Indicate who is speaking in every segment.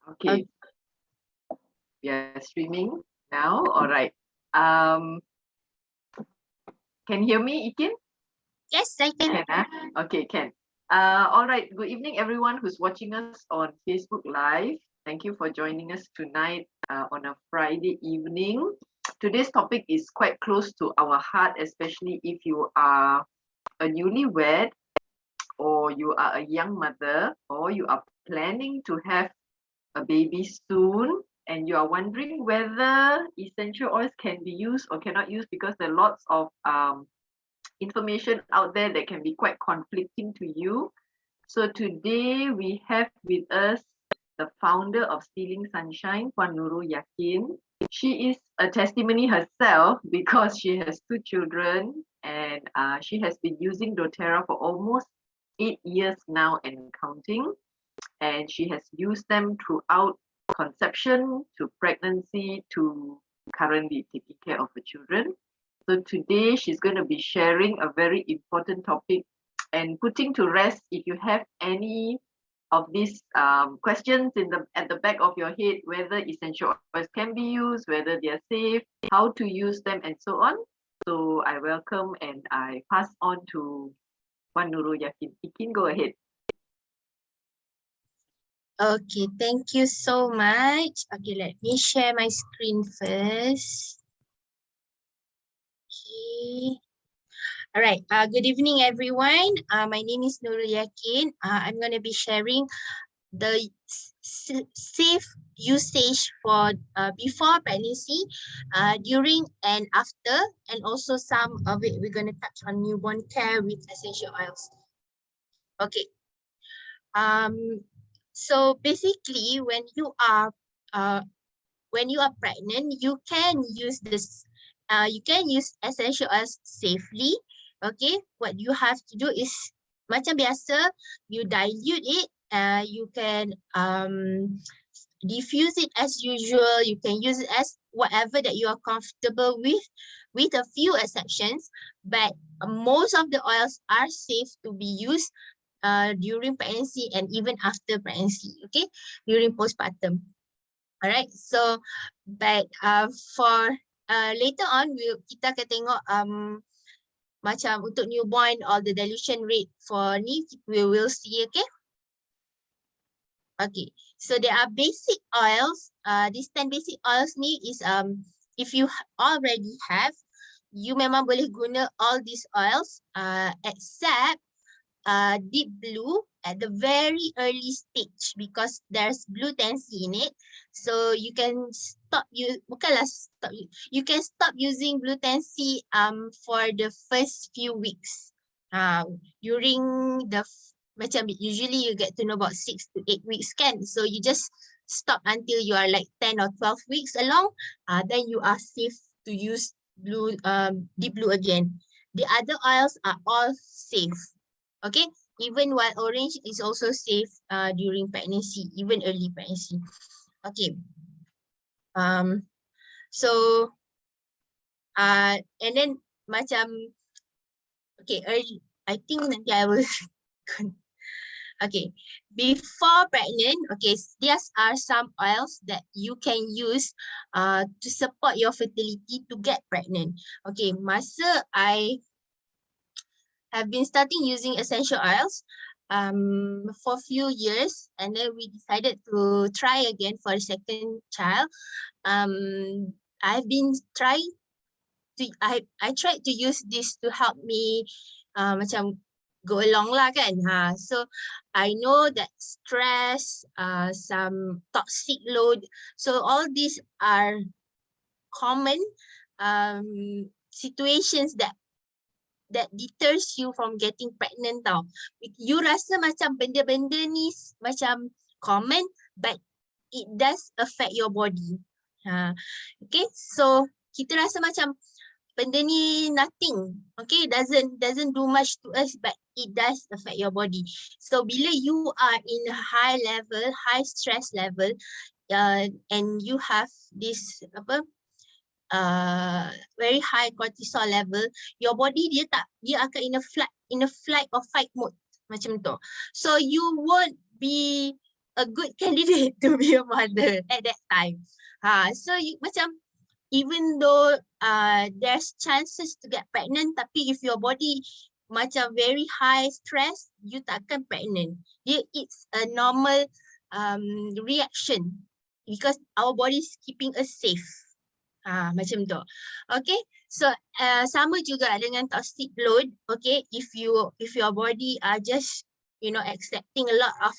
Speaker 1: Okay, we are streaming now. All right. Can you hear me, Ikin?
Speaker 2: Yes, I can.
Speaker 1: Okay, can. All right. Good evening, everyone who's watching us on Facebook Live. Thank you for joining us tonight on a Friday evening. Today's topic is quite close to our heart, especially if you are a newlywed, or you are a young mother, or you are planning to have a baby soon, and you are wondering whether essential oils can be used or cannot use, because there are lots of information out there that can be quite conflicting to you. So today we have with us the founder of Stealing Sunshine, Puan Nurul Yaqin. She is a testimony herself because she has 2 children, and she has been using doTERRA for almost 8 years now and counting. And she has used them throughout conception to pregnancy to currently taking care of the children. So today she's going to be sharing a very important topic and putting to rest if you have any of these questions at the back of your head, whether essential oils can be used, whether they are safe, how to use them, and so on. So I welcome and I pass on to Puan Nurul Yaqin. Ikin, go ahead.
Speaker 2: Okay, thank you so much. Okay, let me share my screen first. Okay. All right. Good evening, everyone. My name is Nurul Yaqin. I'm going to be sharing the safe usage for before pregnancy, during and after, and also some of it we're going to touch on newborn care with essential oils. Okay. So basically, when you are pregnant, you can use this. You can use essential oils safely. Okay, what you have to do is macam biasa, you dilute it. You can diffuse it as usual. You can use it as whatever that you are comfortable with a few exceptions. But most of the oils are safe to be used during pregnancy and even after pregnancy, okay, during postpartum. All right, so but for later on kita akan tengok macam untuk newborn or the dilution rate for ni we will see, okay. Okay, so there are basic oils. These 10 basic oils ni is if you already have, you memang boleh guna all these oils except deep blue at the very early stage, because there's glutency in it. So you can stop you can stop using glutency for the first few weeks. During the macam usually you get to know about 6 to 8 weeks kan. So you just stop until you are like 10 or 12 weeks along. Then you are safe to use deep blue again. The other oils are all safe. Okay, even while orange is also safe during pregnancy, even early pregnancy. Okay. So and then macam okay, I think nanti I will okay, before pregnant, okay, these are some oils that you can use to support your fertility to get pregnant. Okay, masa I have been starting using essential oils for a few years, and then we decided to try again for a second child. I've been trying to I tried to use this to help me macam go along lah kan. So I know that stress, some toxic load, so all these are common situations that deters you from getting pregnant tau. You rasa macam benda-benda ni macam common, but it does affect your body. Okay, so kita rasa macam benda ni nothing, okay, doesn't do much to us, but it does affect your body. So bila you are in a high stress level, and you have this very high cortisol level, your body dia akan in a flight or fight mode macam tu. So you won't be a good candidate to be a mother at that time. So you, macam even though there's chances to get pregnant, tapi if your body macam very high stress, you takkan pregnant. It's a normal reaction because our body is keeping us safe. Macam tu. Okay, so sama juga dengan toxic load. Okay, if your body are just accepting a lot of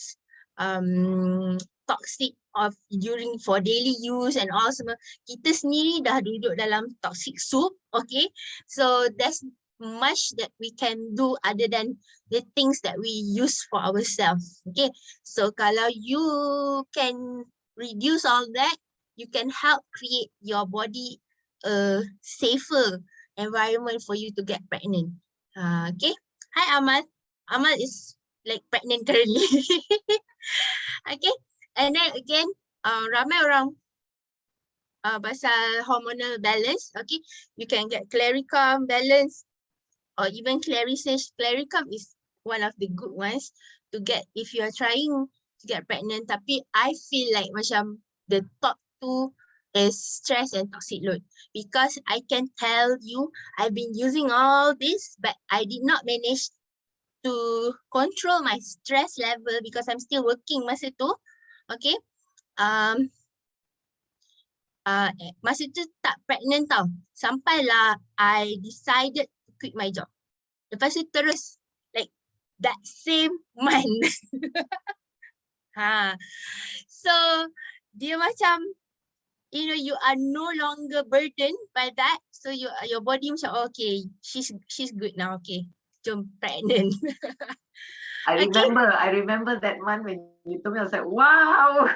Speaker 2: toxic of during for daily use and all semua, kita sendiri dah duduk dalam toxic soup. Okay, so there's much that we can do other than the things that we use for ourselves. Okay, so kalau you can reduce all that, you can help create your body a safer environment for you to get pregnant. Okay. Hi Amal. Amal is like pregnant currently. Okay. And then again, ramai orang pasal hormonal balance. Okay. You can get Claricum balance or even Clarisage. Claricum is one of the good ones to get if you are trying to get pregnant. Tapi I feel like macam the top two is stress and toxic load, because I can tell you I've been using all this, but I did not manage to control my stress level because I'm still working masa tu. Okay. Masa tu tak pregnant tau. Sampailah I decided to quit my job. Lepas tu terus like that same month. So dia macam you are no longer burdened by that. So your body macam okay, she's good now. Okay, jom pregnant.
Speaker 1: I remember that month when you told me. I was like, wow.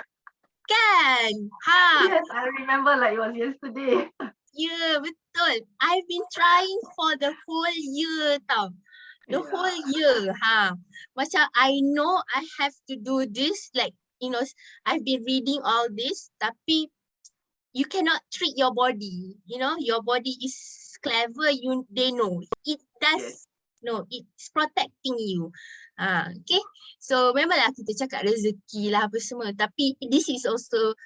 Speaker 2: Kan?
Speaker 1: Yes, I remember like it was yesterday.
Speaker 2: Yeah, betul. I've been trying for the whole year tau. The whole year. Macam I know I have to do this. Like, I've been reading all this. Tapi you cannot treat your body. Your body is clever. They know. It does.
Speaker 1: Yes.
Speaker 2: No, it's protecting you. Okay. So memanglah kita cakap rezeki lah apa semua. Tapi this is also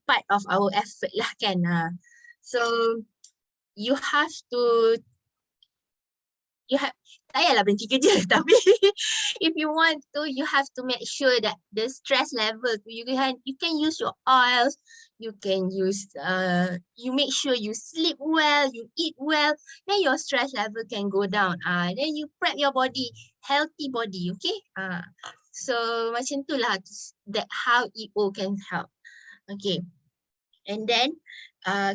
Speaker 2: part of our effort lah kan. So you have to, tak payahlah berhenti kerja. Tapi if you want to, you have to make sure that the stress level, you can use your oils, you can use, you make sure you sleep well, you eat well, then your stress level can go down. Then you prep your body, healthy body, okay? So macam tu lah, that how EO can help. Okay. And then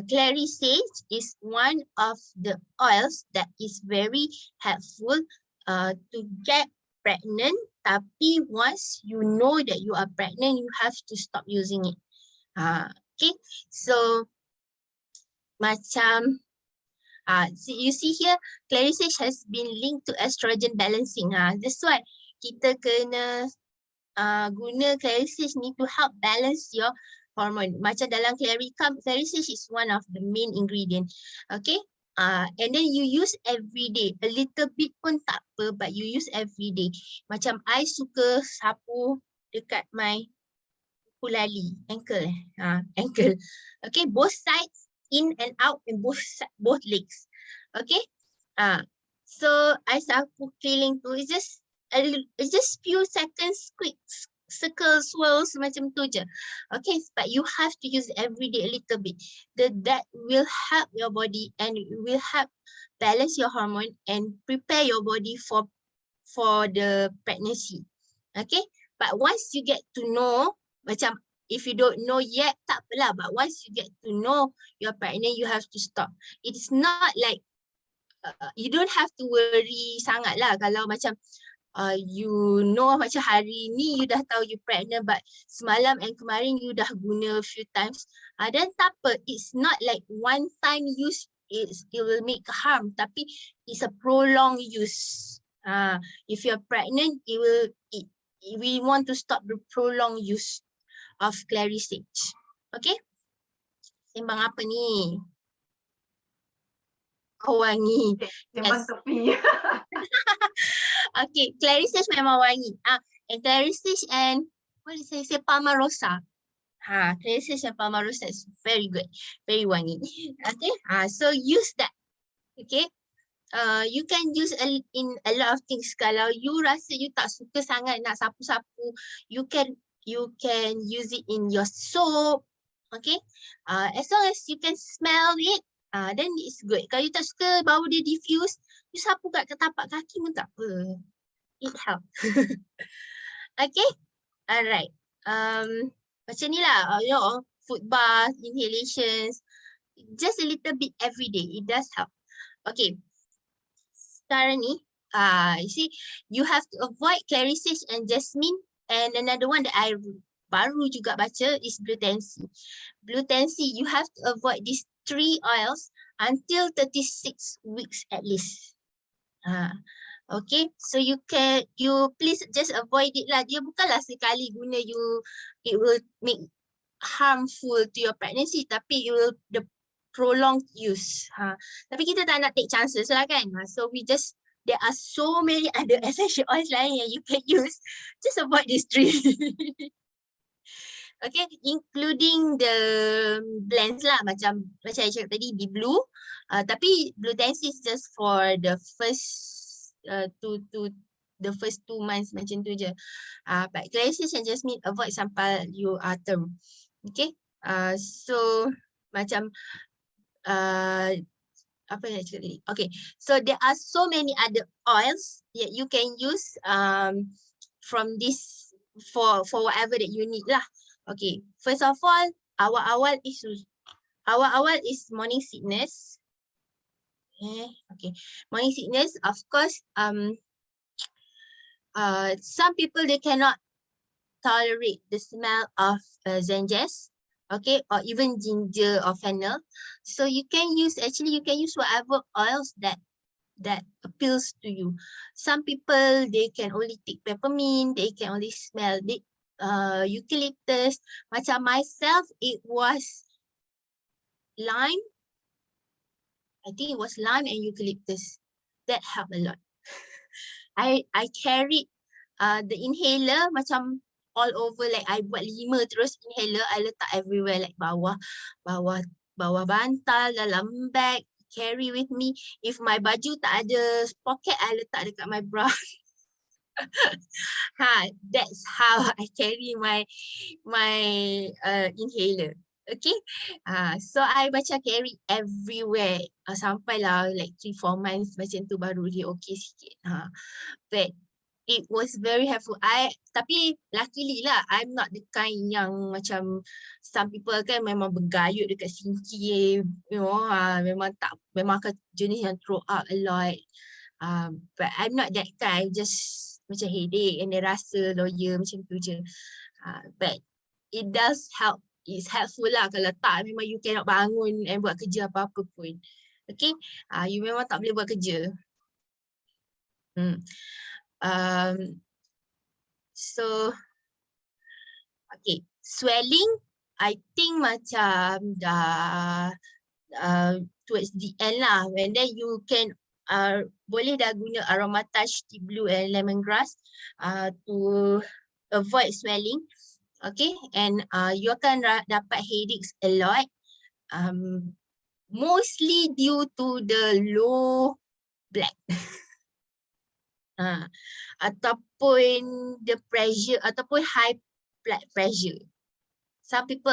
Speaker 2: Clarisage is one of the oils that is very helpful to get pregnant. Tapi once you know that you are pregnant, you have to stop using it. Okay, so macam you see here, Clarisage has been linked to estrogen balancing. That's why kita kena guna Clarisage ni to help balance your hormone. Macam dalam Clarisage is one of the main ingredient. Okay. And then you use every day. A little bit pun tak apa, but you use every day. Macam I suka sapu dekat my kulali, ankle. Ankle. Okay, both sides, in and out, and both legs. Okay. So I sapu keliling tu. It's just few seconds, quick circles, swirls macam tu je. Okay, but you have to use every day a little bit. That will help your body and it will help balance your hormone and prepare your body for the pregnancy. Okay, but once you get to know, macam if you don't know yet, tak apalah, but once you get to know you're pregnant, you have to stop. It is not like you don't have to worry sangat lah kalau macam you know macam hari ni you dah tahu you pregnant but semalam and kemarin you dah guna a few times, then tak apa. It's not like one time use it will make harm, tapi it's a prolonged use. If you're pregnant, we want to stop the prolonged use of Clarisage. Okay, sembang apa ni? Wangi.
Speaker 1: Sembang tepi.
Speaker 2: Okay, Clarisage memang wangi. And Clarisage and what did I say? Palmarosa. Cleanses and Palmarosa is very good, very wangi. Okay, so use that. Okay, you can use in a lot of things. Kalau you rasa you tak suka sangat nak sapu-sapu, you can use it in your soap. Okay, as long as you can smell it, then it's good. Kalau you tak suka bau dia diffuse, you sapu kat tapak kaki pun tak apa. It helps. Okay, alright. Macam ni lah, you know, foot bath, inhalations, just a little bit every day. It does help. Okay. Sekarang ni, you see, you have to avoid clarisage and jasmine. And another one that I baru juga baca is blue tansy. Blue tansy, you have to avoid these 3 oils until 36 weeks at least. Okay, so you please just avoid it lah. Dia bukanlah sekali guna it will make harmful to your pregnancy, tapi it will the prolonged use. Tapi kita tak nak take chances lah kan. So there are so many other essential oils lain yang you can use. Just avoid these 3. Okay, including the blends lah, macam saya cakap tadi di blue. Tapi blue tansy is just for the first the first 2 months macam tu je. But clarisage and jasmine avoid sampai you are term. Okay, so macam apa yang nak cakap tadi? Okay, so there are so many other oils that you can use from this for whatever that you need lah. Okay, first of all, awal-awal is morning sickness. Okay, morning sickness, of course, some people they cannot tolerate the smell of zanjas, okay, or even ginger or fennel. So you can use whatever oils that appeals to you. Some people they can only take peppermint, they can only smell the eucalyptus. Macam myself, it was lime. I think it was lime and eucalyptus. That helped a lot. I carried the inhaler macam all over, like I buat 5 terus inhaler, I letak everywhere, like bawah bantal, dalam bag, carry with me. If my baju tak ada pocket, I letak dekat my bra. That's how I carry my inhaler. Okay, so I macam carry everywhere sampailah like 3-4 months macam tu baru dia okay sikit. But it was very helpful. Tapi luckily lah, I'm not the kind yang macam some people kan memang bergayut dekat sinki, you know, memang akan jenis yang throw up a lot. But I'm not that kind, just macam headache and then rasa lawyer macam tu je. But it does help. It's helpful lah. Kalau tak, memang you cannot bangun and buat kerja apa-apa pun. Okay, you memang tak boleh buat kerja. So, okay, swelling, I think macam dah towards the end lah. And then you can boleh dah guna aromatage, tea blue and lemongrass to avoid swelling. Okay, and you akan dapat headaches a lot. Mostly due to the low blood. Ataupun the pressure, ataupun high blood pressure. Some people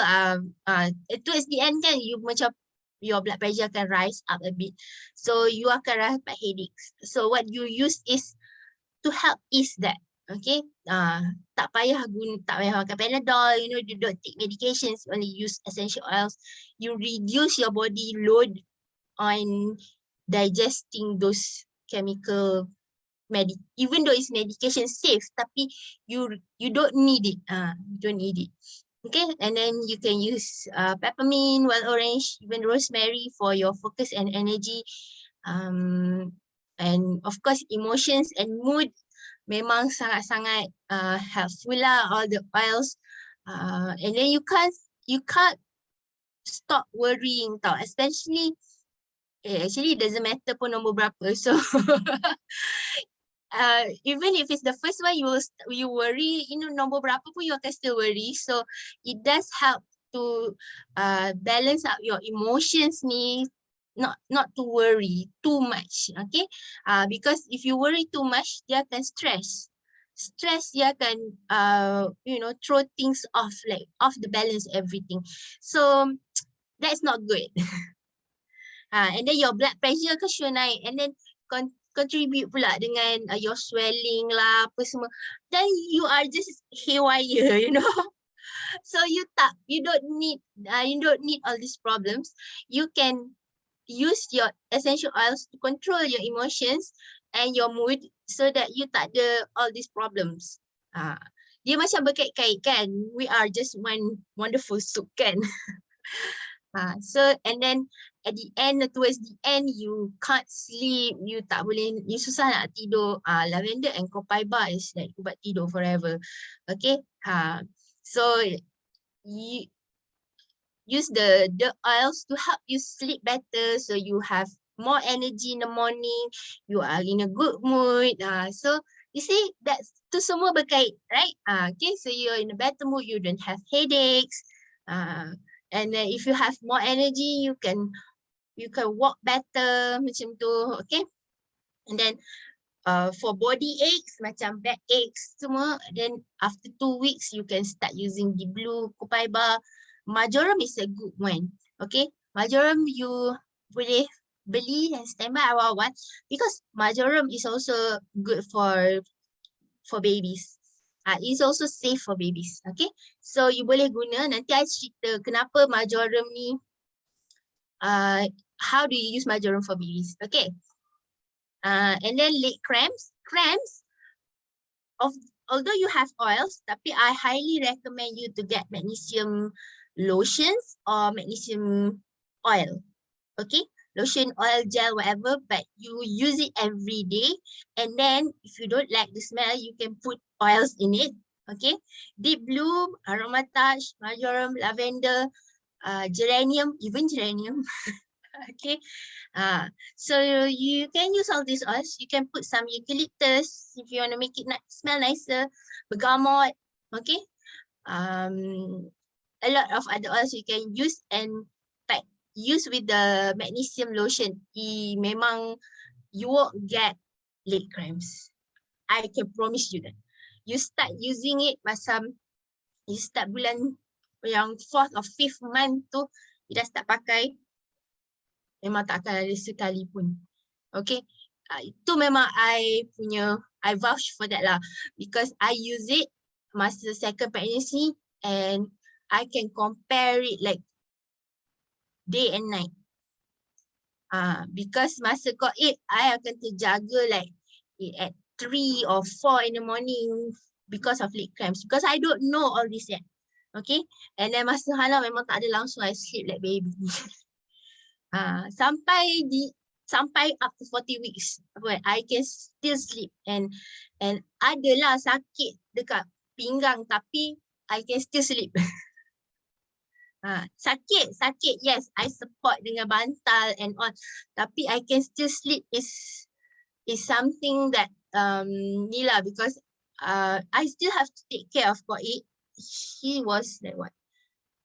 Speaker 2: towards the end kan, you macam your blood pressure akan rise up a bit, so you akan dapat headaches. So what you use is to help ease that. Okay, tak payah makan Panadol, you know, you don't take medications, only use essential oils. You reduce your body load on digesting those chemical even though it's medication safe, tapi you don't need it. You don't need it. Okay, and then you can use peppermint, wild orange, even rosemary for your focus and energy. And of course, emotions and mood memang sangat-sangat helpful lah, all the oils. And then you can't stop worrying tau, especially actually it doesn't matter pun nombor berapa. So even if it's the first one, you worry, nombor berapa pun you akan still worry. So it does help to balance out your emotions ni, not to worry too much, okay? Because if you worry too much, dia akan stress. Stress dia akan throw things off, like off the balance, everything. So that's not good. And then your blood pressure ke sure naik, and then contribute pula dengan your swelling lah, apa semua. Then you are just haywire, So you don't need all these problems. You can use your essential oils to control your emotions and your mood so that you tak ada all these problems. Dia macam berkait-kait kan. We are just one wonderful soup kan. So and then at the end, towards the end, you can't sleep, you tak boleh, you susah nak tidur. Lavender and copaiba is like ubat tidur forever. Okay. So you use the oils to help you sleep better, so you have more energy in the morning, you are in a good mood. So you see, that's tu semua berkait, right? Okay, so you're in a better mood, you don't have headaches. And then if you have more energy, you can walk better, macam tu, okay? And then for body aches, macam back aches semua, then after 2 weeks, you can start using the blue copaiba. Marjoram is a good one, okay? Marjoram you boleh beli and standby awal-awal, because marjoram is also good for babies. It's also safe for babies, okay? So you boleh guna, nanti I cerita kenapa marjoram ni, how do you use marjoram for babies, okay? And then leg cramps, although you have oils, tapi I highly recommend you to get magnesium lotions or magnesium oil, okay? Lotion, oil, gel, whatever, but you use it every day. And then if you don't like the smell, you can put oils in it, okay? Deep blue, aromatage, marjoram, lavender, geranium, even geranium, okay? So you can use all these oils. You can put some eucalyptus if you want to make it smell nicer, bergamot, okay? A lot of other oils you can use, and use with the magnesium lotion. Memang you won't get leg cramps. I can promise you that. You start using it macam you start bulan yang 4th or 5th month tu, you dah start pakai, memang tak akan ada sekali pun. Okay. Itu memang I vouch for that lah, because I use it masa second pregnancy and I can compare it like day and night. Because masa COVID, I akan terjaga like at 3 or 4 in the morning because of leg cramps, because I don't know all this yet. Okay, and then masa hamil memang tak ada, langsung I sleep like baby. Sampai up to 40 weeks, I can still sleep, and adalah sakit dekat pinggang tapi I can still sleep. Sakit, yes, I support dengan bantal and all, tapi I can still sleep is something that ni lah, because I still have to take care of Koi. He was like what,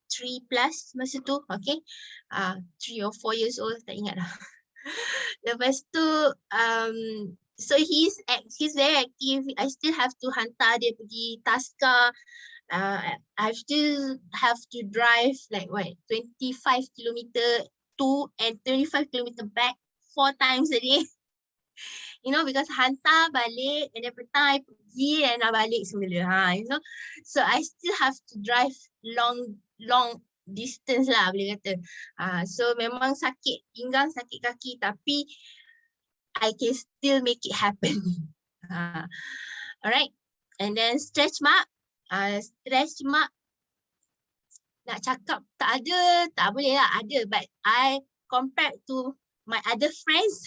Speaker 2: 3+ masa tu, okay, 3 or 4 years old, tak ingat lah. Lepas tu so he's very active. I still have to hantar dia pergi taska. I still have to drive like what, 25 kilometer to and 25 kilometer back 4 times a day. Because hantar balik, and then petang I pergi and I balik semula. So I still have to drive long distance lah, boleh kata. So memang sakit pinggang, sakit kaki, tapi I can still make it happen. Alright, and then stretch mark. Stretch mark, nak cakap tak ada, tak boleh lah, ada, but I compared to my other friends,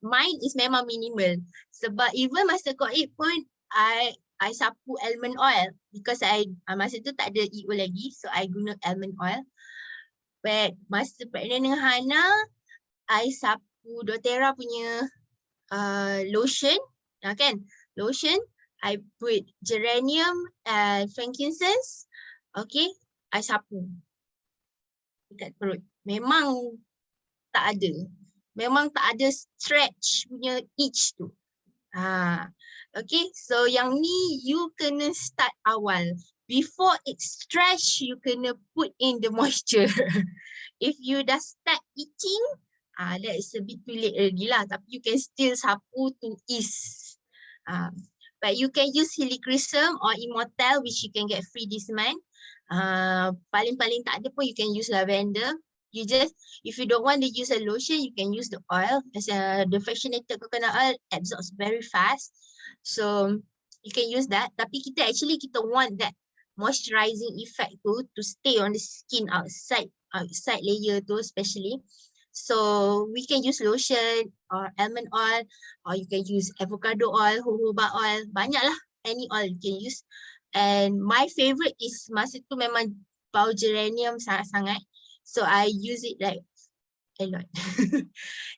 Speaker 2: mine is memang minimal. Sebab even masa COVID pun, I sapu almond oil, because I masa tu tak ada EO lagi, so I guna almond oil. But masa pregnant dengan Hana, I sapu doTERRA punya lotion, Kan? Lotion, I put geranium and frankincense. Okay, I sapu dekat perut. Memang tak ada. Memang tak ada stretch punya itch tu. Okay, so yang ni you kena start awal. Before it stretch, you kena put in the moisture. If you dah start itching, that is a bit too late already lah. Tapi you can still sapu to ease. But you can use helichrysum or immortal, which you can get free this month. Paling-paling tak ada pun you can use lavender. You just, if you don't want to use a lotion, you can use the oil. As the fractionated coconut oil absorbs very fast. So you can use that. Tapi kita want that moisturizing effect to stay on the skin outside layer tu especially. So we can use lotion or almond oil, or you can use avocado oil, jojoba oil. Banyak lah, any oil you can use. And my favorite is masa tu memang bau geranium sangat-sangat. So I use it like a lot.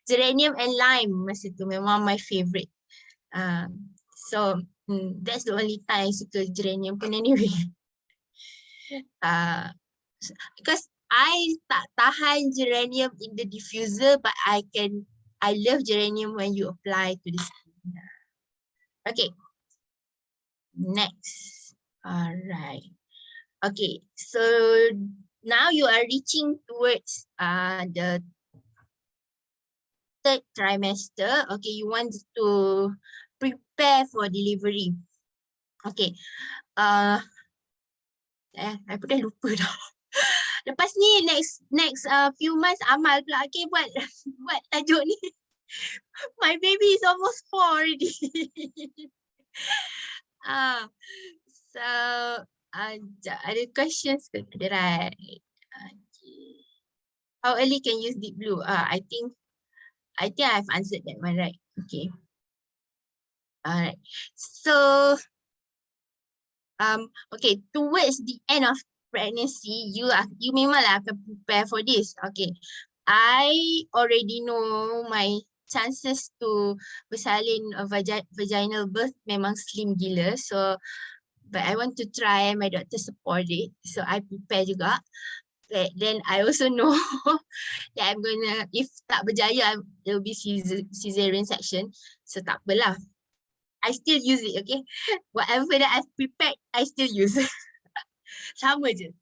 Speaker 2: Geranium and lime masa tu memang my favorite. So that's the only time I suka geranium pun anyway. Because I tak tahan geranium in the diffuser, but I love geranium when you apply to the skin. Okay. Next. Alright. Okay. So now you are reaching towards the third trimester. Okay, you want to prepare for delivery. Okay. I pun dah lupa dah. Lepas ni next few months amal pula. Okay, buat tajuk ni. My baby is almost 4 already. So ada questions ke? Ada, right? Okay. How early can use deep blue? I think I've answered that one, right? Okay. Alright. So okay, towards the end of pregnancy, you memanglah akan prepare for this. Okay, I already know my chances to bersalin vaginal birth memang slim gila. So, but I want to try, my doctor support it. So I prepare juga. But then I also know that I'm gonna, if tak berjaya, there will be cesarean section. So tak apalah. I still use it, okay? Whatever that I've prepared, I still use. Sama je.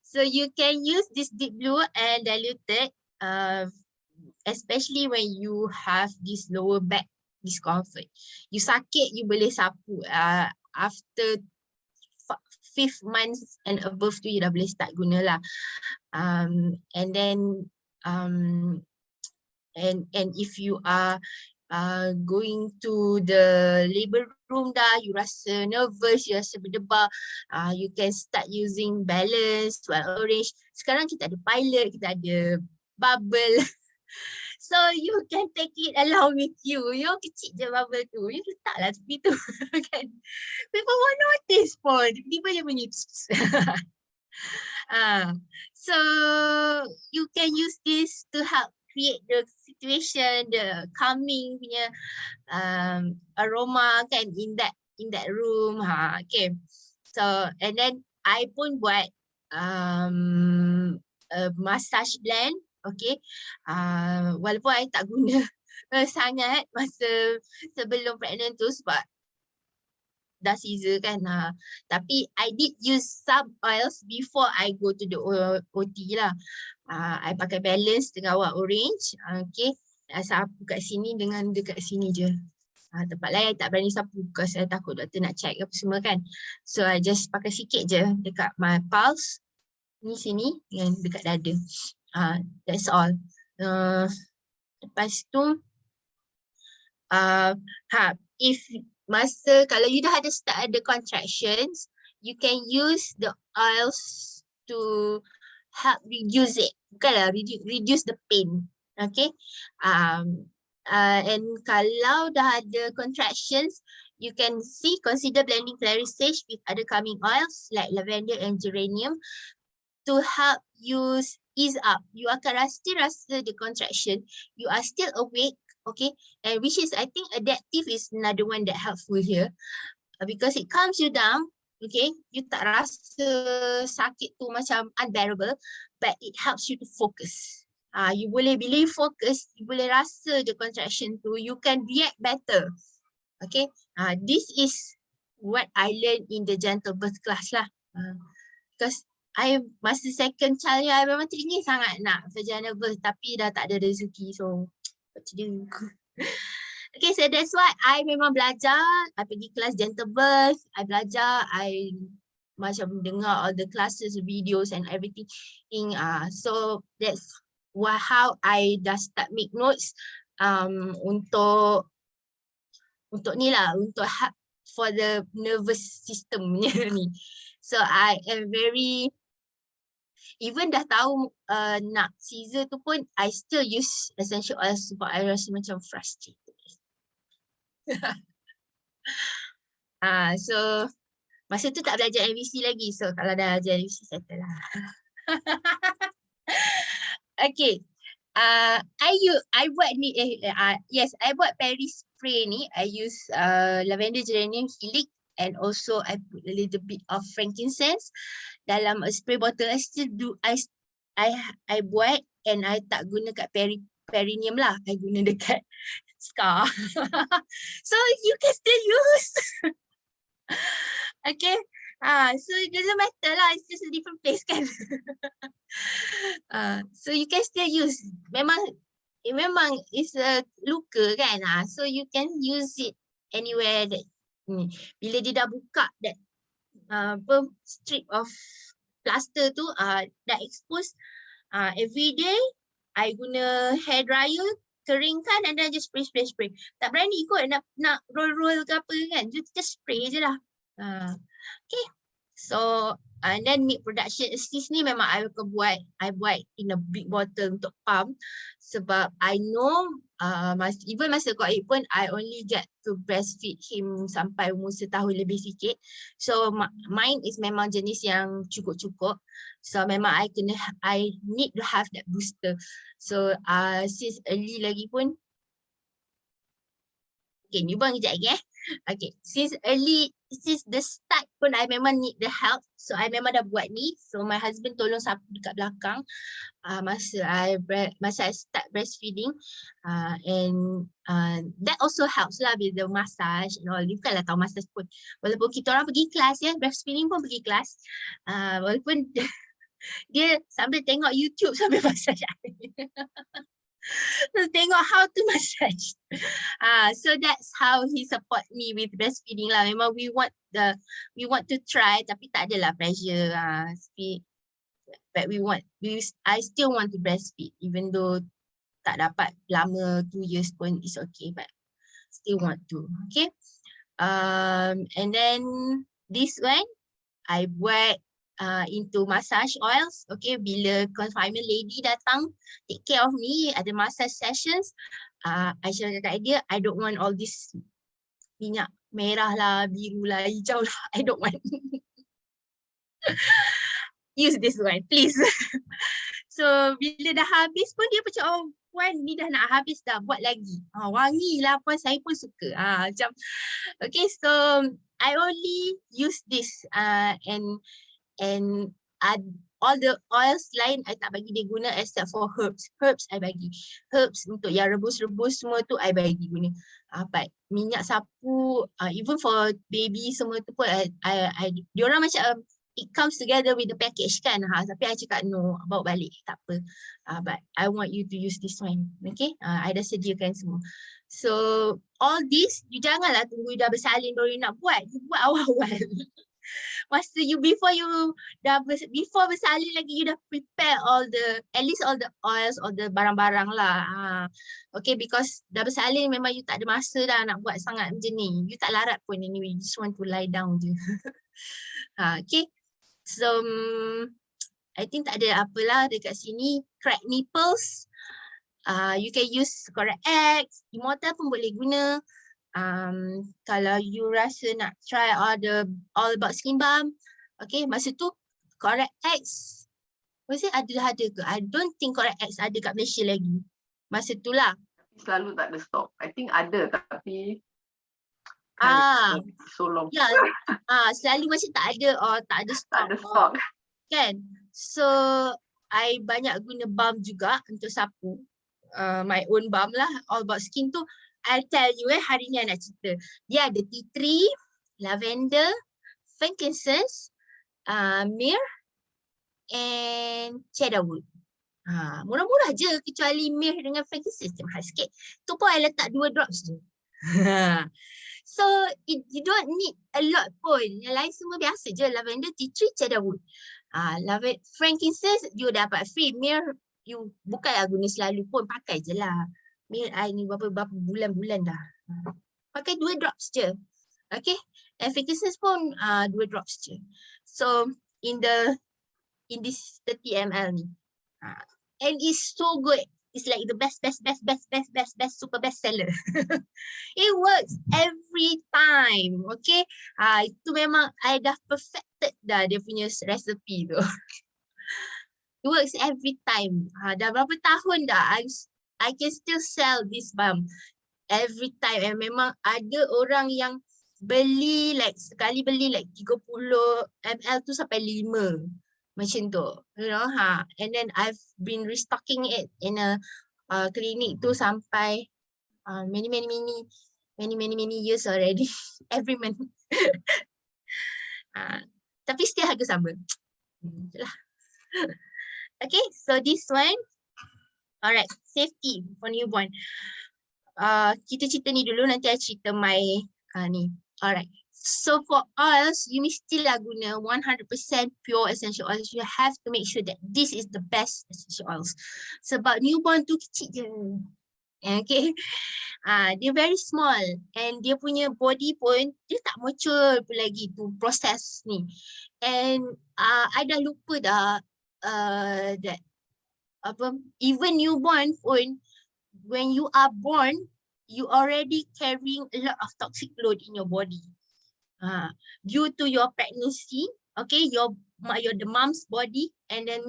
Speaker 2: So you can use this deep blue and diluted, especially when you have this lower back discomfort. You sakit, you boleh sapu. After 5th month and above tu, you dah boleh start guna lah. And then, and if you are going to the labor room dah, you rasa nervous, you rasa berdebar, you can start using balance, wild orange. Sekarang kita ada pilot, kita ada bubble. So you can take it along with you. You kecil je bubble tu, you letaklah tepi tu. Kan? People won't notice pun. Tiba-tiba je bunyi. So you can use this to help create the situation, the calming punya aroma kan in that room. Okay. So and then I pun buat massage blend. Okay. Walaupun I tak guna sangat masa sebelum pregnant tu sebab dah caesar kan. Tapi I did use some oils before I go to the OT lah. I pakai balance dengan wild orange. Okay. Sapu kat sini dengan dekat sini je. Tempat lain I tak berani sapu because saya takut doktor nak check apa semua kan. So I just pakai sikit je dekat my pulse. Ni sini dengan dekat dada. That's all. Lepas tu if masa kalau you dah ada start ada contractions, you can use the oils to help reduce it. Bukanlah reduce the pain. Okay. And kalau dah ada contractions, you can consider blending clary sage with other calming oils like lavender and geranium to help you ease up. You akan still rasa the contraction. You are still awake. Okay, and which is, I think adaptive is another one that helpful here, because it calms you down. Okay, you tak rasa sakit tu macam unbearable, but it helps you to focus. You boleh, bila you focus, you boleh rasa the contraction tu, you can react better. Okay, this is what I learned in the gentle birth class lah. Because I masa second child I memang teringin sangat nak vaginal birth, tapi dah tak ada rezeki, so what to do. Okay, so that's why I memang belajar. I pergi kelas gentle birth, I belajar, I macam dengar all the classes, videos and everything. So that's how I dah start make notes untuk ni lah, untuk for the nervous system ni. So I am very, even dah tahu nak Caesar tu pun, I still use essential oils sebab I rasa macam frustrated. So masa tu tak belajar MVC lagi, so kalau dah belajar MVC settle lah. Okay, I buat ni, yes, I buat Paris spray ni. I use lavender, geranium, hylic, and also I put a little bit of frankincense dalam a spray bottle. I still do, I buat, and I tak guna kat perineum lah, I guna dekat scar. So you can still use. Okay, so it doesn't matter lah, it's just a different place kan. So you can still use. Memang it's a luka kan, so you can use it anywhere that bila dia dah buka that strip of plaster tu, dah expose, every day I guna hair dryer, keringkan, and then just spray. Tak berani ikut nak roll ke apa kan, just spray je lah. Okay, so and then milk production assist ni memang I buat in a big bottle untuk pump, sebab I know even masa COVID pun I only get to breastfeed him sampai umur setahun lebih sikit. So mine is memang jenis yang cukup-cukup, so memang I need to have that booster. So since early lagi pun, okay, newborn kejap lagi okay, since the start pun I memang need the help, so I memang dah buat ni. So my husband tolong sapu dekat belakang masa I start breastfeeding, and that also helps lah with the massage and all. Bukanlah tahu massage pun, walaupun kita orang pergi kelas ya, breastfeeding pun pergi kelas, walaupun dia sambil tengok YouTube sambil massage tengok how to massage. So that's how he support me with breastfeeding lah. Memang we want to try, tapi tak adalah pressure. But I still want to breastfeed, even though tak dapat lama 2 years pun is okay, but still want to. Okay. And then this one I buat into massage oils. Okay, bila confinement lady datang take care of me, ada massage sessions, I cakap kat dia, I don't want all this minyak merah lah, biru lah, hijau lah, I don't want. Use this one please. So bila dah habis pun dia macam, oh Puan ni dah nak habis dah, buat lagi. Wangi lah Puan, saya pun suka. Macam okay, so I only use this and all the oils lain I tak bagi dia guna except for herbs. Herbs I bagi. Herbs untuk yang rebus-rebus semua tu I bagi guna. But minyak sapu, even for baby semua tu pun diorang macam it comes together with the package kan. Tapi I cakap no, bawa balik tak apa. But I want you to use this one. Okay, I dah sediakan semua. So all this you janganlah tunggu dah bersalin baru you nak buat. You buat awal-awal. Masa before bersalin lagi, you dah prepare at least all the oils, all the barang-barang lah. Okay, because dah bersalin memang you tak ada masa dah nak buat sangat macam ni. You tak larat pun anyway, you just want to lie down je. Okay, so I think tak ada apalah dekat sini. Cracked nipples, you can use Correct X, Immortal pun boleh guna. Kalau you rasa nak try all about skin balm, okay, masa tu Correct X ada ke? I don't think Correct X ada kat Malaysia lagi masa tu lah.
Speaker 1: selalu tak ada stok. I think ada tapi so long.
Speaker 2: Ya, selalu macam tak ada tak ada stok.
Speaker 1: Tak ada stok.
Speaker 2: Kan? So, I banyak guna balm juga untuk sapu. My own balm lah, all about skin tu. I'll tell you hari ni I nak cerita. Dia ada tea tree, lavender, frankincense, myrrh and cedarwood. Murah-murah je kecuali myrrh dengan frankincense dia mahal sikit. Tu pun I letak 2 drops je. So you don't need a lot pun. Yang lain semua biasa je. Lavender, tea tree, cedarwood. Lavender, frankincense you dapat free. Myrrh you bukan guna selalu pun, pakai je lah. Myrrh I ni berapa bulan-bulan dah. Pakai 2 drops je. Okay. And frankincense pun 2 drops je. So in this 30 ml ni. And it's so good. It's like the best, super best seller. It works every time. Okay. Itu memang I dah perfected dah dia punya recipe tu. It works every time. Dah berapa tahun dah I can still sell this balm every time. And memang ada orang yang beli sekali beli 30 ml tu sampai 5. Macam tu, you know, and then I've been restocking it in a clinic tu sampai many years already. Every month. Tapi still harga sama. Itulah. Okay, so this one, alright, safety for newborn. Kita cerita ni dulu, nanti I cerita my ni. Alright. So for oils, you mestilah guna 100% pure essential oils. You have to make sure that this is the best essential oils. Sebab newborn tu kecil je. Okay. Dia very small. And dia punya body pun, dia tak mature pun lagi tu proses ni. And I dah lupa dah that even newborn pun, when you are born, you already carrying a lot of toxic load in your body. Due to your pregnancy, okay, the mom's body, and then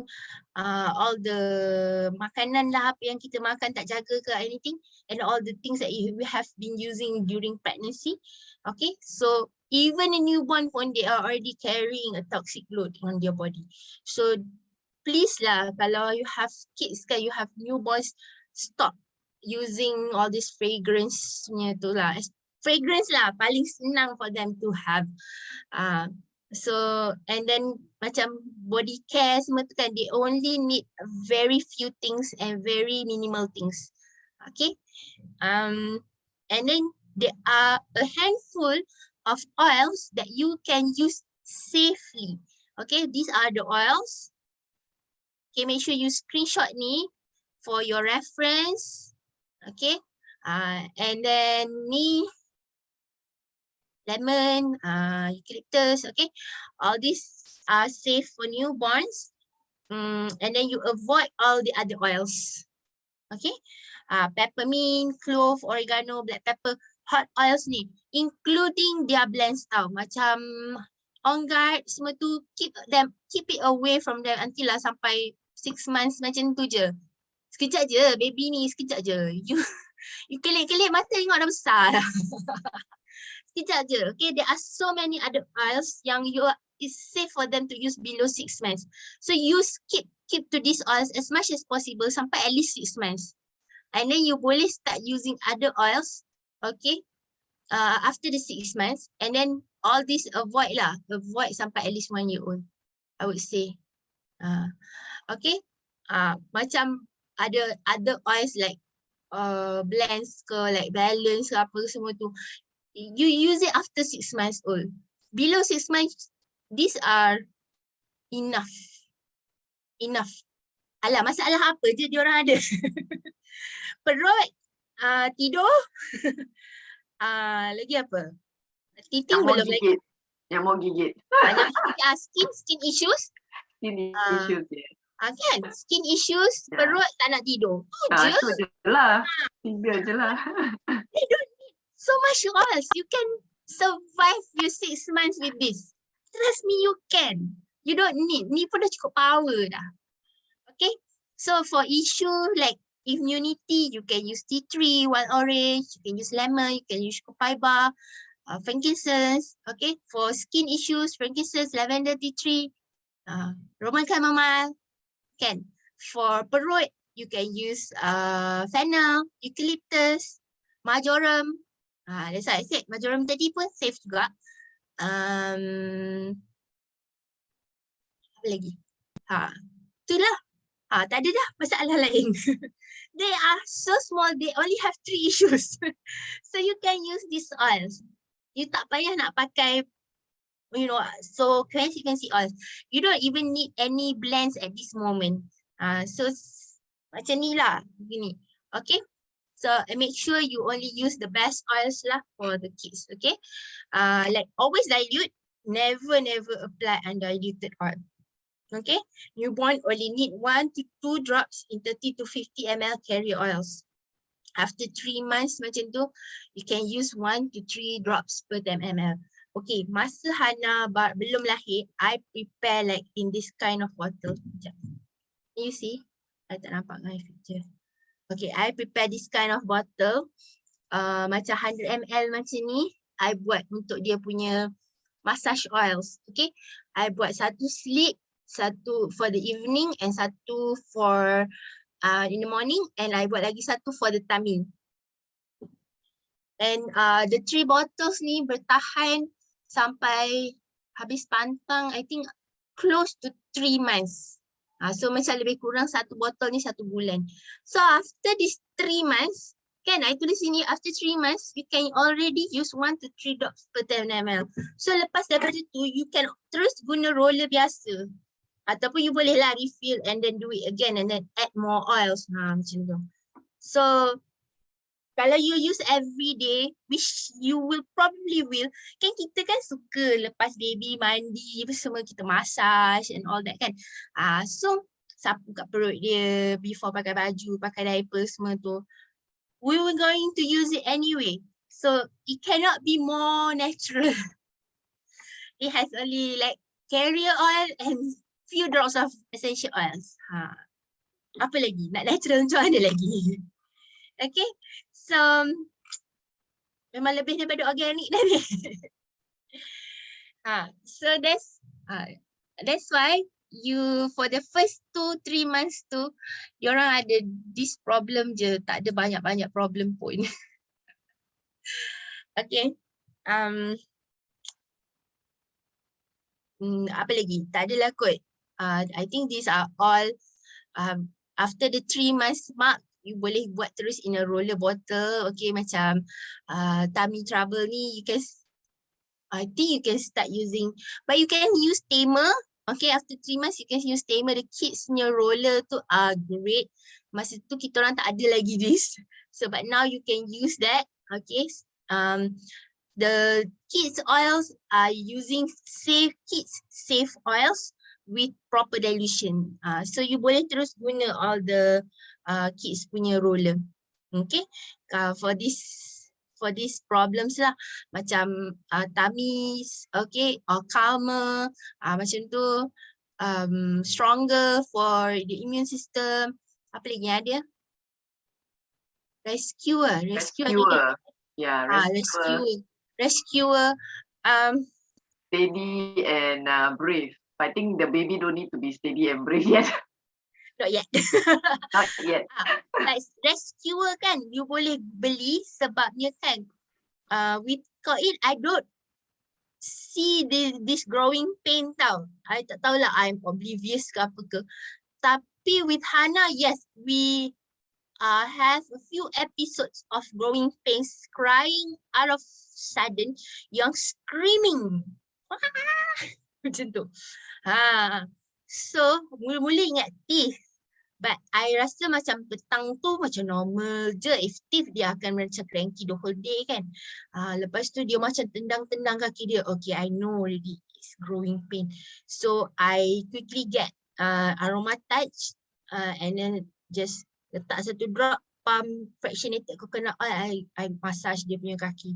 Speaker 2: all the makanan lah apa yang kita makan tak jaga ke anything, and all the things that we have been using during pregnancy, okay, so even a newborn pun they are already carrying a toxic load on their body. So please lah, kalau you have kids kan, you have newborns, stop using all this fragrance punya tu lah. Fragrance lah paling senang for them to have. So and then macam body care semua tu kan, they only need very few things and very minimal things. Okay. And then there are a handful of oils that you can use safely. Okay, these are the oils. Okay, make sure you screenshot ni for your reference. Okay. And then ni lemon, eucalyptus, okay. All these are safe for newborns. And then you avoid all the other oils. Okay. Peppermint, clove, oregano, black pepper, hot oils ni, including their blends tau. Macam on guard, semua tu, keep it away from them until lah sampai 6 months macam tu je. Sekejap je, baby ni sekejap je. You kelip-kelip mata tengok dah besar dah. Sekejap je. Okay, there are so many other oils yang it's safe for them to use below 6 months. So you keep to these oils as much as possible sampai at least 6 months. And then you boleh start using other oils, okay, after the 6 months. And then all this avoid sampai at least 1 year old, I would say. Okay, macam ada other oils like blends ke, like balance ke apa semua tu. You use it after 6 months old. Below 6 months, these are enough. Alah, masalah apa je diorang ada? Perut, tidur, lagi apa? Titing belum lagi.
Speaker 1: Yang mau gigit.
Speaker 2: Skin issues.
Speaker 1: Skin issues, yeah.
Speaker 2: Kan? Skin issues, perut, tak nak tidur.
Speaker 1: Tu je lah. Tiga je lah.
Speaker 2: They don't need so much oils. You can survive your 6 months with this. Trust me, you can. You don't need. Ni pun dah cukup power dah. Okay. So for issue like immunity, you can use tea tree, wild orange, you can use lemon, you can use copaiba, frankincense. Okay, for skin issues, frankincense, lavender, tea tree, Roman chamomile. Can for perut, you can use fennel, eucalyptus, marjoram. That's why I said marjoram tadi pun safe juga. Apa lagi? Itulah. Tak ada dah masalah lain. They are so small, they only have 3 issues. So you can use these oils. You tak payah nak pakai, so fancy oils. You don't even need any blends at this moment. So macam ni lah, begini. Okay. So make sure you only use the best oils lah for the kids. Okay. Like always dilute, never apply undiluted oil. Okay, newborn only need 1 to 2 drops in 30 to 50 ml carrier oils. After 3 months macam tu, you can use 1 to 3 drops per 10 ml. Okay, masa Hana belum lahir, I prepare like in this kind of bottle. Sekejap. You see? I tak nampak my picture. Okay, I prepare this kind of bottle. Macam 100 ml macam ni, I buat untuk dia punya massage oils. Okay, I buat satu slip, satu for the evening and satu for in the morning, and I buat lagi satu for the tummy. And the 3 bottles ni bertahan sampai habis pantang, I think close to 3 months. So macam lebih kurang satu botol ni 1 bulan. So after this 3 months, kan I tulis sini after 3 months, you can already use 1 to 3 drops per 10 ml. So lepas daripada tu, you can terus guna roller biasa. Ataupun you boleh lah refill and then do it again and then add more oils. Macam tu. So, kalau you use every day, which you will probably will, kan kita kan suka lepas baby mandi, semua kita massage and all that kan. So, sapu kat perut dia, before pakai baju, pakai diaper semua tu. We were going to use it anyway. So, it cannot be more natural. It has only like carrier oil and few drops of essential oils. Apa lagi? Nak natural macam mana lagi? Okay. So, memang lebih daripada organik dah ni. So that's why you for the first 2-3 months tu, diorang ada this problem je. Tak ada banyak-banyak problem pun. Okay. Apa lagi? Tak adalah kot. I think these are all after the 3 months mark, you boleh buat terus in a roller bottle. Okay, macam tummy trouble ni, I think you can start using, but you can use tamer. Okay, after 3 months, you can use tamer. The kids punya roller tu are great. Masa tu kita orang tak ada lagi this. So, but now you can use that. Okay, the kids oils are using safe oils with proper dilution. So you boleh terus guna all the kids punya roller. Okay, for these problems lah, macam tummies, okay, or calmer, macam tu, stronger for the immune system. Apa lagi ada? Rescuer.
Speaker 1: Yeah,
Speaker 2: rescuer.
Speaker 1: Steady and brave. I think the baby don't need to be steady and brave yet.
Speaker 2: Not yet.
Speaker 1: Not yet.
Speaker 2: Like rescuer kan, you boleh beli sebabnya kan, with it, I don't see this growing pain tau. I tak tahulah, I'm oblivious ke apa ke. Tapi with Hana, yes, we have a few episodes of growing pains, crying out of sudden, yang screaming. Macam tu. So, mula-mula ingat teeth. But I rasa macam petang tu macam normal je. If teeth, dia akan macam cranky the whole day kan. Lepas tu dia macam tendang-tendang kaki dia. Okay, I know already it's growing pain. So, I quickly get aroma touch and then just letak satu drop pump fractionated coconut oil. I massage dia punya kaki.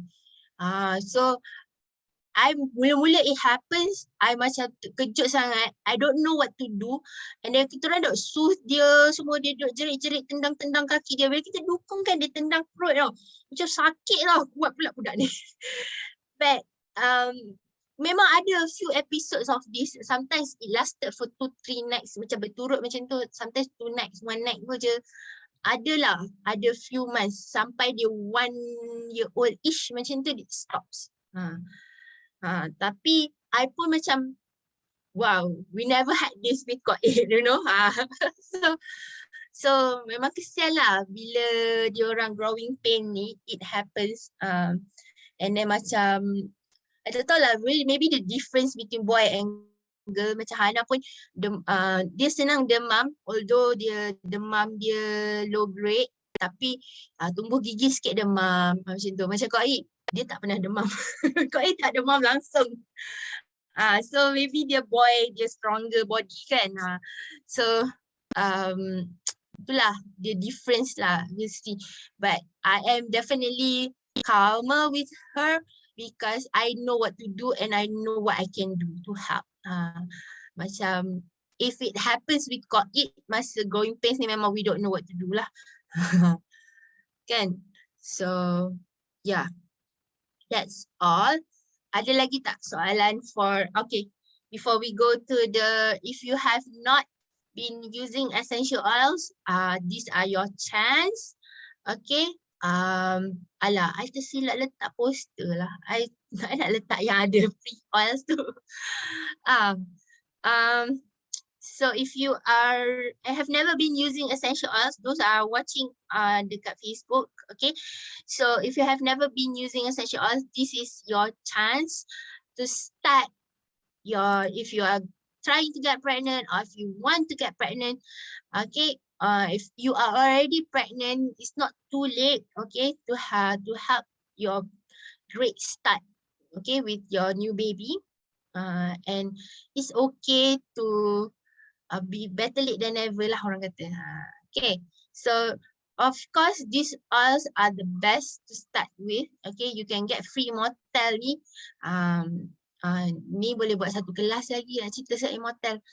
Speaker 2: So, mula-mula it happens, I macam terkejut sangat. I don't know what to do. And then kita orang duk sus dia, semua dia duk jerit-jerit, tendang-tendang kaki dia. Bila kita dukung kan dia tendang perut tau. Macam sakit tau, kuat pula budak ni. But memang ada a few episodes of this. Sometimes it lasted for 2-3 nights macam berturut macam tu. Sometimes 2 nights, 1 night pun je. Ada few months sampai dia 1 year old-ish macam tu it stops. Tapi I pun macam wow, we never had this with Kok Aid, you know. So memang kesian lah bila dia orang growing pain ni it happens. And then macam I tak tahu lah, maybe the difference between boy and girl, macam Hana pun dia senang demam, although dia demam dia low grade, tapi tumbuh gigi sikit demam macam tu. Macam Kok Aid, dia tak pernah demam. Kok Aid tak demam langsung. So maybe dia boy, dia stronger body kan. So itulah the difference lah, you see. But I am definitely calmer with her because I know what to do and I know what I can do to help. Macam if it happens with Kok Aid masa growing pains ni memang we don't know what to do lah. Kan? So yeah, that's all. Ada lagi tak soalan for, okay, before we go to the, if you have not been using essential oils, these are your chance. Okay. I tersilap letak poster lah. I nak letak yang ada free oils tu. So if you have never been using essential oils, those are watching dekat Facebook, okay? So if you have never been using essential oils, this is your chance to start if you are trying to get pregnant or if you want to get pregnant, okay? If you are already pregnant, it's not too late, okay, to help your great start, okay, with your new baby. And it's okay to be better late than never lah orang kata. Okay, so of course these oils are the best to start with. Okay, you can get free Immortal ni. Ni boleh buat satu kelas lagi nak cerita pasal Immortal.